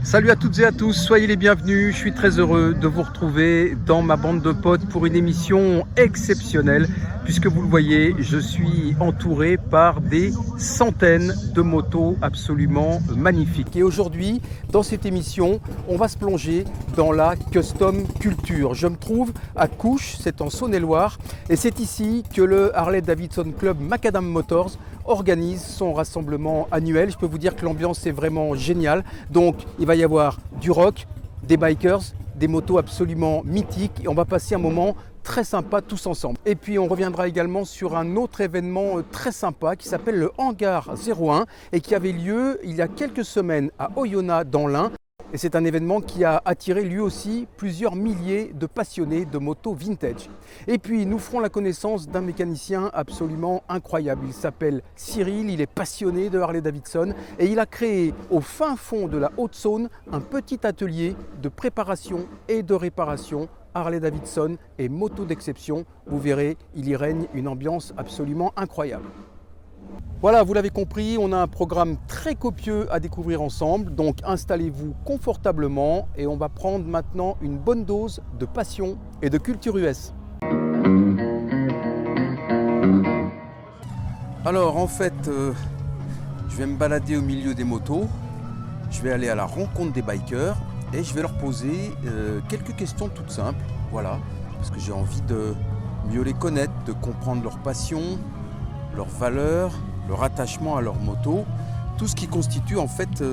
Salut à toutes et à tous, soyez les bienvenus. Je suis très heureux de vous retrouver dans ma bande de potes pour une émission exceptionnelle. Puisque vous le voyez, je suis entouré par des centaines de motos absolument magnifiques. Et aujourd'hui, dans cette émission, on va se plonger dans la custom culture. Je me trouve à Couches, c'est en Saône-et-Loire. Et c'est ici que le Harley Davidson Club Macadam Motors organise son rassemblement annuel. Je peux vous dire que l'ambiance est vraiment géniale. Donc il va y avoir du rock, des bikers, des motos absolument mythiques et on va passer un moment très sympa tous ensemble. Et puis on reviendra également sur un autre événement très sympa qui s'appelle le Hangar 01 et qui avait lieu il y a quelques semaines à Oyonnax dans l'Ain. Et c'est un événement qui a attiré lui aussi plusieurs milliers de passionnés de motos vintage. Et puis nous ferons la connaissance d'un mécanicien absolument incroyable. Il s'appelle Cyril, il est passionné de Harley Davidson et il a créé au fin fond de la Haute-Saône un petit atelier de préparation et de réparation Harley Davidson et motos d'exception. Vous verrez, il y règne une ambiance absolument incroyable. Voilà, vous l'avez compris, on a un programme très copieux à découvrir ensemble, donc installez-vous confortablement et on va prendre maintenant une bonne dose de passion et de culture US. Alors en fait, je vais me balader au milieu des motos, je vais aller à la rencontre des bikers et je vais leur poser quelques questions toutes simples, voilà, parce que j'ai envie de mieux les connaître, de comprendre leur passion, leurs valeurs, leur attachement à leur moto, tout ce qui constitue en fait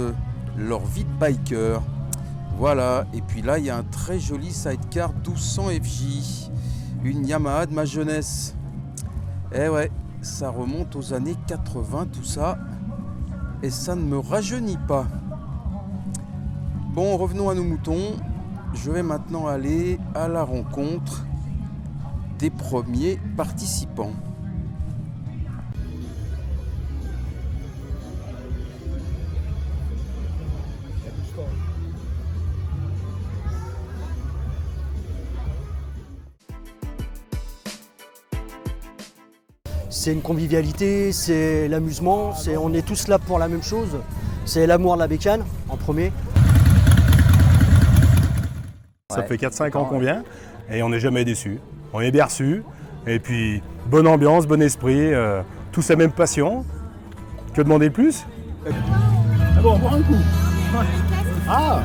leur vie de biker. Voilà, et puis là il y a un très joli sidecar 1200 FJ, une Yamaha de ma jeunesse. Eh ouais, ça remonte aux années 80 tout ça, et ça ne me rajeunit pas. Bon, revenons à nos moutons, je vais maintenant aller à la rencontre des premiers participants. C'est une convivialité, c'est l'amusement, on est tous là pour la même chose. C'est l'amour de la bécane en premier. Ça fait 4-5 ans qu'on vient et on n'est jamais déçus. On est bien reçus et puis bonne ambiance, bon esprit, tous la même passion. Que demander de plus? Ah bon, on boit un coup. Ah.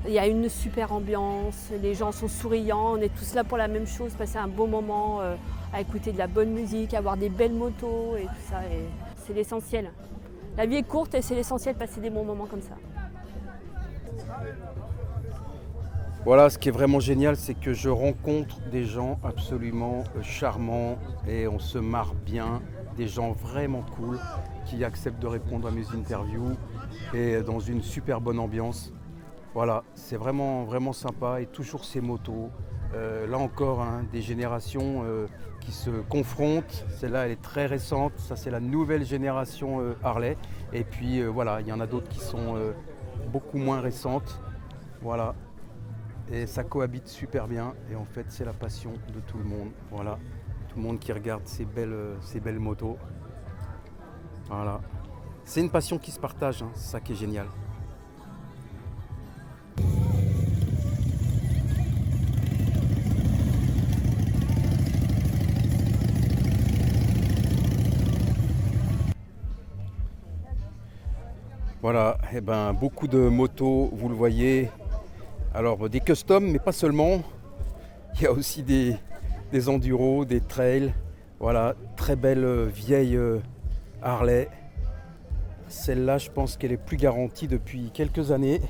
Il y a une super ambiance, les gens sont souriants, on est tous là pour la même chose, passer un bon moment, à écouter de la bonne musique, avoir des belles motos et tout ça. Et c'est l'essentiel. La vie est courte et c'est l'essentiel de passer des bons moments comme ça. Voilà, ce qui est vraiment génial, c'est que je rencontre des gens absolument charmants et on se marre bien, des gens vraiment cool qui acceptent de répondre à mes interviews et dans une super bonne ambiance. Voilà, c'est vraiment, vraiment sympa et toujours ces motos. Là encore, hein, des générations qui se confrontent. Celle-là, elle est très récente. Ça, c'est la nouvelle génération Harley. Et puis voilà, il y en a d'autres qui sont beaucoup moins récentes. Voilà. Et ça cohabite super bien. Et en fait, c'est la passion de tout le monde. Voilà. Tout le monde qui regarde ces belles motos. Voilà. C'est une passion qui se partage, hein. C'est ça qui est génial. Voilà, et ben, beaucoup de motos, vous le voyez. Alors des customs, mais pas seulement. Il y a aussi des enduros, des trails. Voilà, très belle vieille Harley. Celle-là, je pense qu'elle est plus garantie depuis quelques années.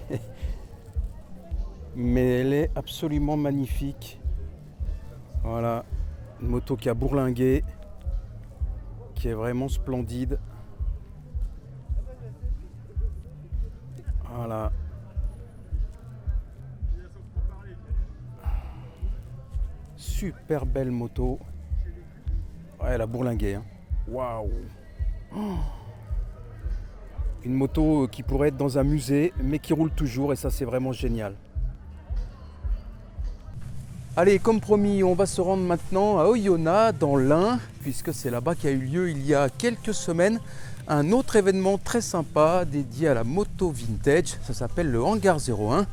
Mais elle est absolument magnifique. Voilà, une moto qui a bourlingué, qui est vraiment splendide. Voilà. Super belle moto. Ouais, elle a bourlingué. Hein. Waouh. Oh. Une moto qui pourrait être dans un musée, mais qui roule toujours, et ça, c'est vraiment génial. Allez, comme promis, on va se rendre maintenant à Oyonnax, dans l'Ain, puisque c'est là-bas qu'a eu lieu il y a quelques semaines un autre événement très sympa dédié à la moto vintage. Ça s'appelle le Hangar 01.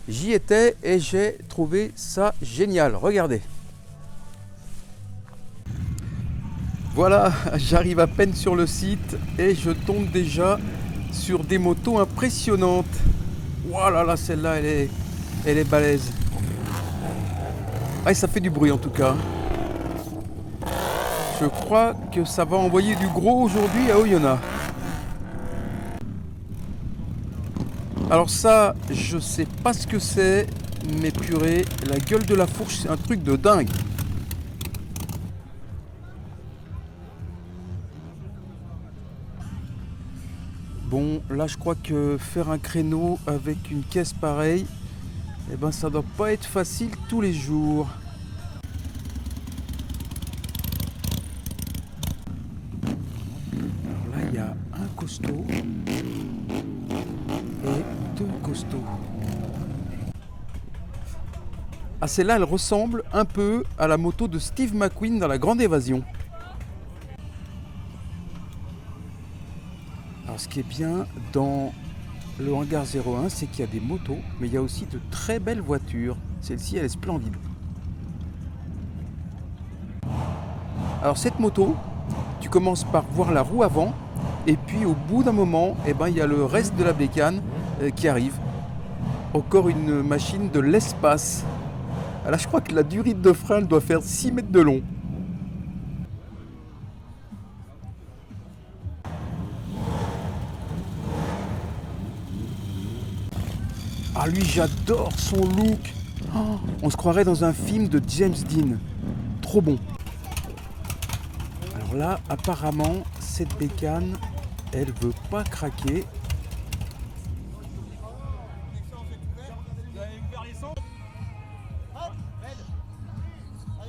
J'y étais et j'ai trouvé ça génial. Regardez. Voilà, j'arrive à peine sur le site et je tombe déjà sur des motos impressionnantes. Voilà, là, celle-là, elle est balèze. Ah, ça fait du bruit en tout cas. Je crois que ça va envoyer du gros aujourd'hui à Oyonnax. Alors ça, je sais pas ce que c'est, mais purée, la gueule de la fourche, c'est un truc de dingue. Bon, là je crois que faire un créneau avec une caisse pareille, eh ben ça doit pas être facile tous les jours. Alors là il y a un costaud et deux costauds. Ah, celle-là elle ressemble un peu à la moto de Steve McQueen dans La Grande Évasion. Alors ce qui est bien dans le Hangar 01, c'est qu'il y a des motos, mais il y a aussi de très belles voitures. Celle-ci, elle est splendide. Alors cette moto, tu commences par voir la roue avant, et puis au bout d'un moment, eh ben, il y a le reste de la bécane qui arrive. Encore une machine de l'espace. Là, je crois que la durite de frein elle doit faire 6 mètres de long. Ah lui j'adore son look. Oh, on se croirait dans un film de James Dean. Trop bon. Alors là apparemment cette bécane elle veut pas craquer.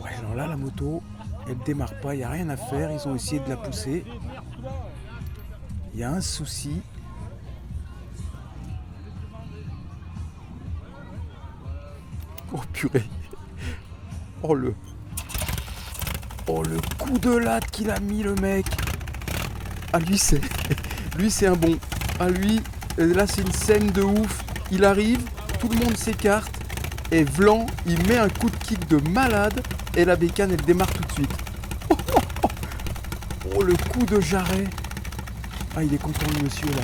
Ouais alors là la moto elle démarre pas, il n'y a rien à faire, ils ont essayé de la pousser. Il y a un souci. Oh purée. Oh le coup de latte qu'il a mis le mec. Ah lui c'est un bon. Ah lui là c'est une scène de ouf. Il arrive, tout le monde s'écarte et Vlan il met un coup de kick de malade et la bécane elle démarre tout de suite. Oh le coup de jarret. Ah il est content le monsieur là.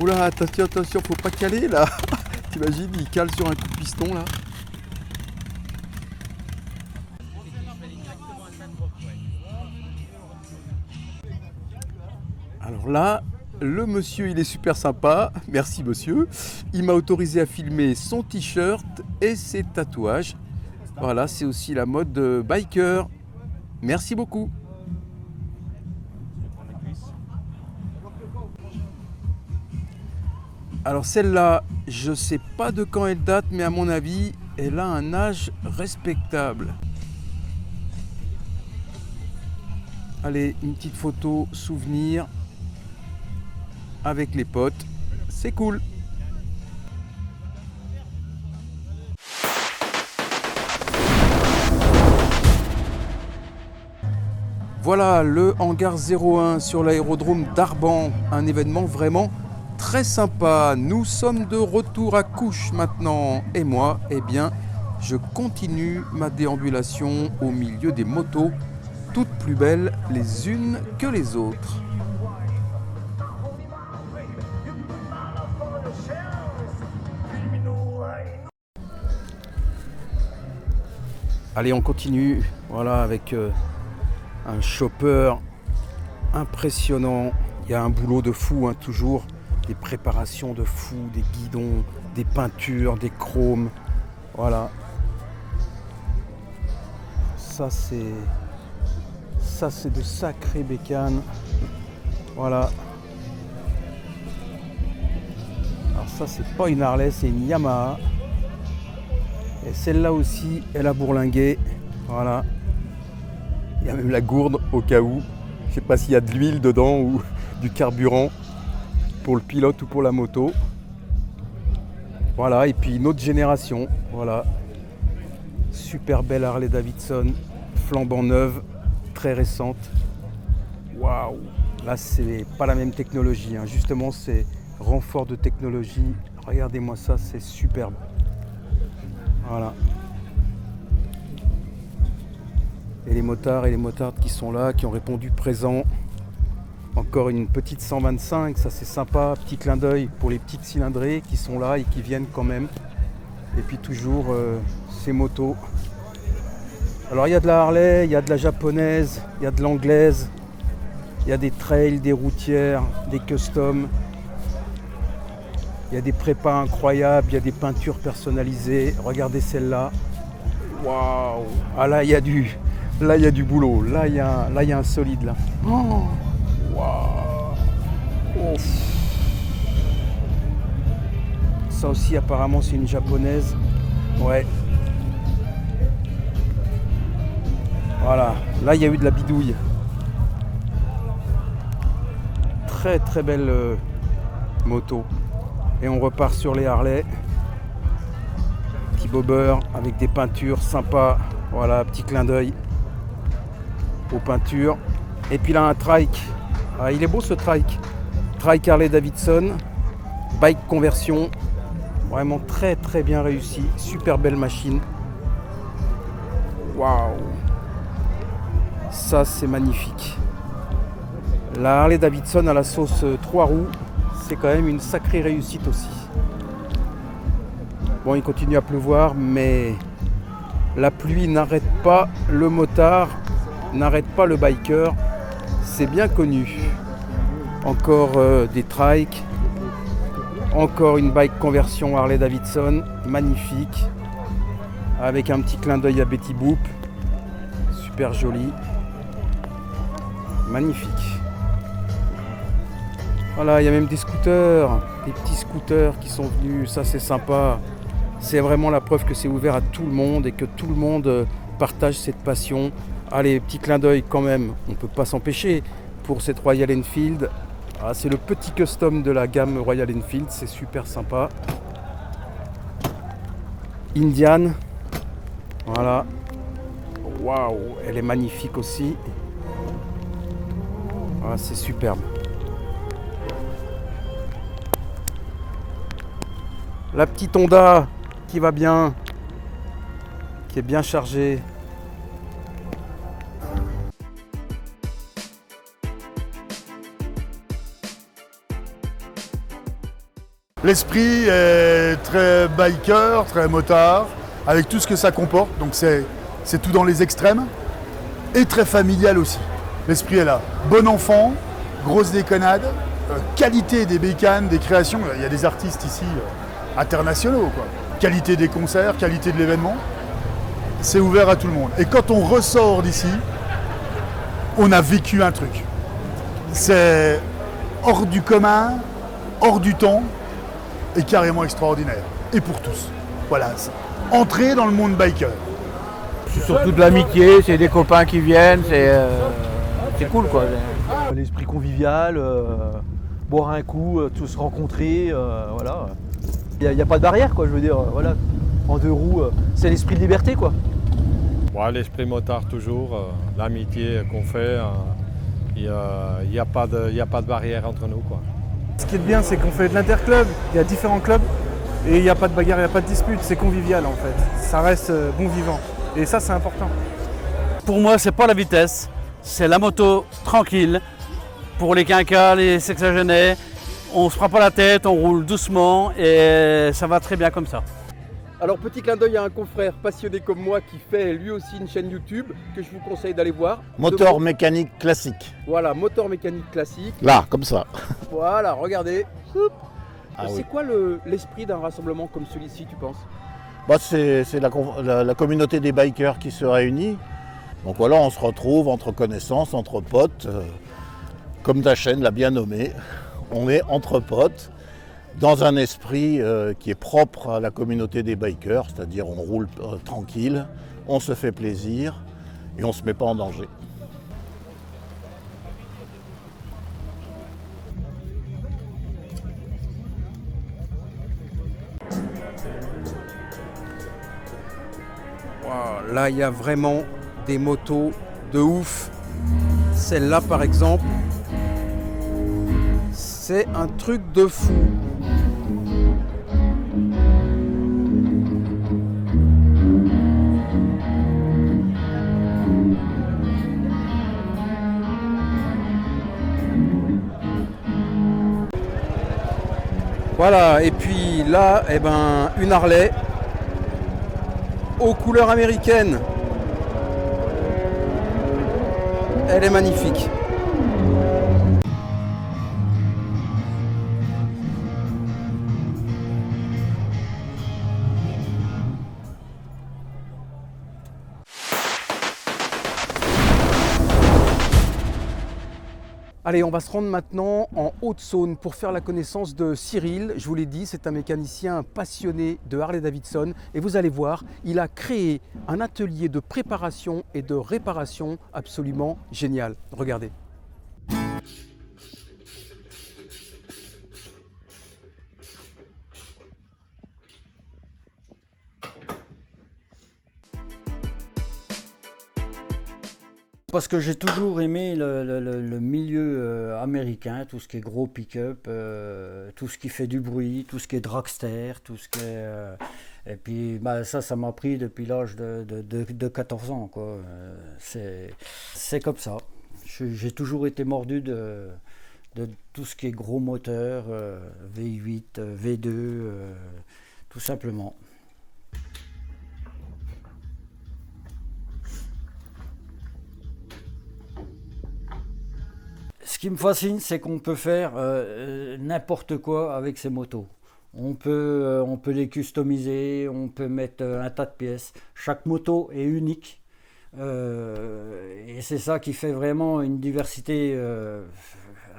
Oh là attention, faut pas caler là. T'imagines il cale sur un coup de piston là. Alors là, le monsieur il est super sympa, merci monsieur. Il m'a autorisé à filmer son t-shirt et ses tatouages. Voilà, c'est aussi la mode biker. Merci beaucoup. Alors celle-là, je sais pas de quand elle date, mais à mon avis, elle a un âge respectable. Allez, une petite photo souvenir avec les potes, c'est cool. Voilà le Hangar 01 sur l'aérodrome d'Arban, un événement vraiment très sympa. Nous sommes de retour à Couche maintenant et moi, eh bien, je continue ma déambulation au milieu des motos, toutes plus belles les unes que les autres. Allez, on continue, voilà, avec un chopper impressionnant. Il y a un boulot de fou, hein, toujours. Des préparations de fou, des guidons, des peintures, des chromes. Voilà. Ça, c'est de sacrées bécanes. Voilà. Alors ça, c'est pas une Harley, c'est une Yamaha. Et celle-là aussi, elle a bourlingué. Voilà. Il y a même la gourde au cas où. Je ne sais pas s'il y a de l'huile dedans ou du carburant pour le pilote ou pour la moto. Voilà, et puis une autre génération. Voilà. Super belle Harley Davidson, flambant neuve, très récente. Waouh! Là, c'est pas la même technologie, hein. Justement, c'est renfort de technologie. Regardez-moi ça, c'est superbe. Voilà. Et les motards et les motardes qui sont là, qui ont répondu présent. Encore une petite 125, ça c'est sympa. Petit clin d'œil pour les petites cylindrées qui sont là et qui viennent quand même. Et puis toujours ces motos. Alors il y a de la Harley, il y a de la japonaise, il y a de l'anglaise, il y a des trails, des routières, des customs. Il y a des prépas incroyables, il y a des peintures personnalisées. Regardez celle-là. Waouh! Ah là il y a du boulot. Là il y a un solide là. Oh, waouh! Oh. Ça aussi apparemment c'est une japonaise. Ouais. Voilà, là il y a eu de la bidouille. Très très belle moto. Et on repart sur les Harley. Petit bobber avec des peintures sympas. Voilà, petit clin d'œil aux peintures. Et puis là un trike. Ah, il est beau ce trike. Trike Harley Davidson. Bike conversion. Vraiment très très bien réussi. Super belle machine. Waouh! Ça c'est magnifique. La Harley Davidson à la sauce 3 roues, c'est quand même une sacrée réussite aussi. Bon, il continue à pleuvoir, mais la pluie n'arrête pas le motard, n'arrête pas le biker. C'est bien connu. Encore des trikes, encore une bike conversion Harley Davidson, magnifique, avec un petit clin d'œil à Betty Boop, super joli. Magnifique. Voilà, il y a même des scooters, des petits scooters qui sont venus, ça c'est sympa. C'est vraiment la preuve que c'est ouvert à tout le monde et que tout le monde partage cette passion. Allez, petit clin d'œil quand même, on ne peut pas s'empêcher pour cette Royal Enfield. Ah, c'est le petit custom de la gamme Royal Enfield, c'est super sympa. Indian, voilà. Waouh, elle est magnifique aussi. Ah, c'est superbe. La petite Honda qui va bien, qui est bien chargée. L'esprit est très biker, très motard, avec tout ce que ça comporte. Donc c'est tout dans les extrêmes et très familial aussi. L'esprit est là. Bon enfant, grosse déconnade, qualité des bécanes, des créations. Il y a des artistes ici internationaux, quoi. Qualité des concerts, qualité de l'événement. C'est ouvert à tout le monde. Et quand on ressort d'ici, on a vécu un truc. C'est hors du commun, hors du temps et carrément extraordinaire. Et pour tous. Voilà. Entrer dans le monde biker. C'est surtout de l'amitié, c'est des copains qui viennent, c'est cool quoi. L'esprit convivial, boire un coup, tous se rencontrer, voilà. Il n'y a pas de barrière quoi, je veux dire, voilà. En deux roues, c'est l'esprit de liberté quoi. Ouais, l'esprit motard toujours, l'amitié qu'on fait, il n'y a pas de barrière entre nous quoi. Ce qui est bien, c'est qu'on fait de l'interclub, il y a différents clubs et il n'y a pas de bagarre, il n'y a pas de dispute, c'est convivial en fait. Ça reste bon vivant et ça c'est important. Pour moi, c'est pas la vitesse, c'est la moto tranquille. Pour les quinquas, les sexagénaires, on se prend pas la tête, on roule doucement et ça va très bien comme ça. Alors petit clin d'œil à un confrère passionné comme moi qui fait lui aussi une chaîne YouTube que je vous conseille d'aller voir. Moteur mécanique classique. Voilà, moteur mécanique classique. Là, comme ça. Voilà, regardez. Ah c'est oui. quoi l'esprit d'un rassemblement comme celui-ci, tu penses? Bah, c'est la communauté des bikers qui se réunit. Donc voilà, on se retrouve entre connaissances, entre potes. Comme ta chaîne l'a bien nommé, on est entre potes dans un esprit qui est propre à la communauté des bikers, c'est-à-dire on roule tranquille, on se fait plaisir et on ne se met pas en danger. Wow, là, il y a vraiment des motos de ouf. Celle-là, par exemple, C'est un truc de fou. Voilà, et puis là, eh ben, une Harley aux couleurs américaines. Elle est magnifique. Allez, on va se rendre maintenant en Haute-Saône pour faire la connaissance de Cyril. Je vous l'ai dit, c'est un mécanicien passionné de Harley-Davidson. Et vous allez voir, il a créé un atelier de préparation et de réparation absolument génial. Regardez. Parce que j'ai toujours aimé le milieu américain, tout ce qui est gros pick-up, tout ce qui fait du bruit, tout ce qui est dragster, tout ce qui est... et puis bah, ça m'a pris depuis l'âge de 14 ans, quoi. C'est comme ça. J'ai toujours été mordu de tout ce qui est gros moteur, V8, V2, tout simplement. Ce qui me fascine, c'est qu'on peut faire n'importe quoi avec ces motos. On peut les customiser, on peut mettre un tas de pièces. Chaque moto est unique. Et c'est ça qui fait vraiment une diversité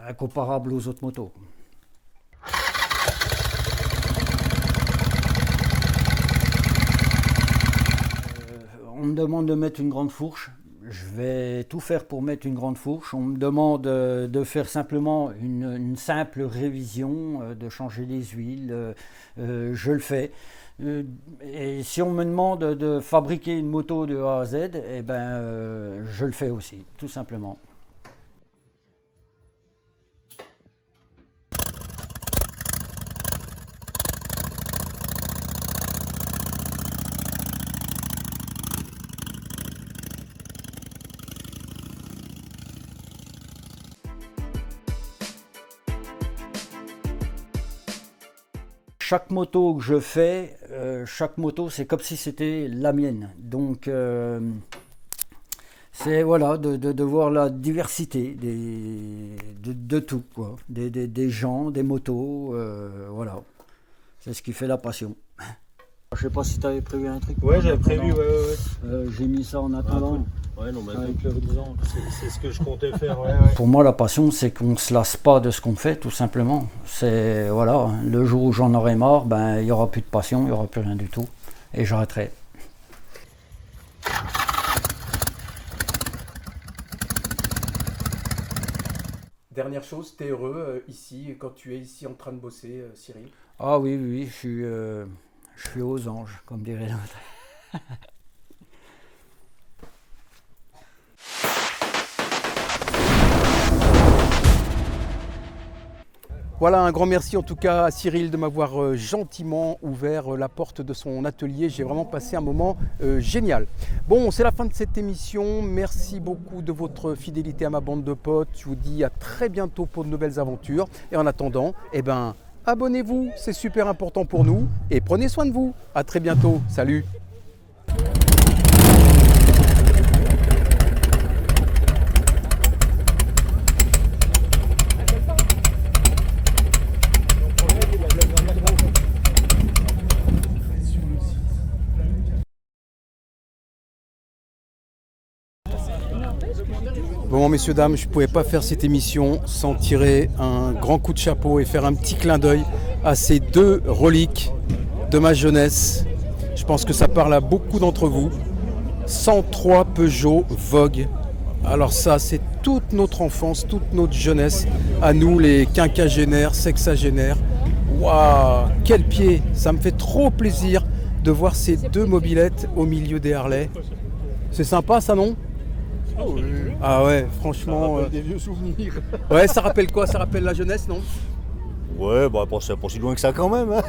incomparable aux autres motos. On me demande de mettre une grande fourche. Je vais tout faire pour mettre une grande fourche. On me demande de faire simplement une simple révision, de changer les huiles. Je le fais. Et si on me demande de fabriquer une moto de A à Z, eh ben, je le fais aussi, tout simplement. Chaque moto que je fais, chaque moto c'est comme si c'était la mienne. Donc c'est voilà, de voir la diversité de tout, quoi. Des gens, des motos, voilà. C'est ce qui fait la passion. Je sais pas si tu avais prévu un truc. Ouais, j'avais prévu, ouais. J'ai mis ça en attendant. Ouais, non, mais avec le horizon, c'est ce que je comptais faire. Pour moi, la passion, c'est qu'on ne se lasse pas de ce qu'on fait, tout simplement. C'est, voilà, le jour où j'en aurai marre, ben, il n'y aura plus de passion, il n'y aura plus rien du tout. Et j'arrêterai. Dernière chose, tu es heureux ici, quand tu es ici en train de bosser, Cyril? Ah oui, oui, je suis aux anges, comme dirait l'autre. Voilà, un grand merci en tout cas à Cyril de m'avoir gentiment ouvert la porte de son atelier. J'ai vraiment passé un moment génial. Bon, c'est la fin de cette émission. Merci beaucoup de votre fidélité à ma bande de potes. Je vous dis à très bientôt pour de nouvelles aventures. Et en attendant, eh ben, abonnez-vous, c'est super important pour nous. Et prenez soin de vous. À très bientôt. Salut. Bon, messieurs, dames, je ne pouvais pas faire cette émission sans tirer un grand coup de chapeau et faire un petit clin d'œil à ces deux reliques de ma jeunesse. Je pense que ça parle à beaucoup d'entre vous. 103 Peugeot Vogue. Alors ça, c'est toute notre enfance, toute notre jeunesse, à nous les quinquagénaires, sexagénaires. Waouh, quel pied! Ça me fait trop plaisir de voir ces deux mobylettes au milieu des Harley. C'est sympa ça, non? Ah ouais, franchement... Ça rappelle des vieux souvenirs. Ouais, ça rappelle quoi? Ça rappelle la jeunesse, non? Ouais, bah pas si loin que ça quand même. Hein.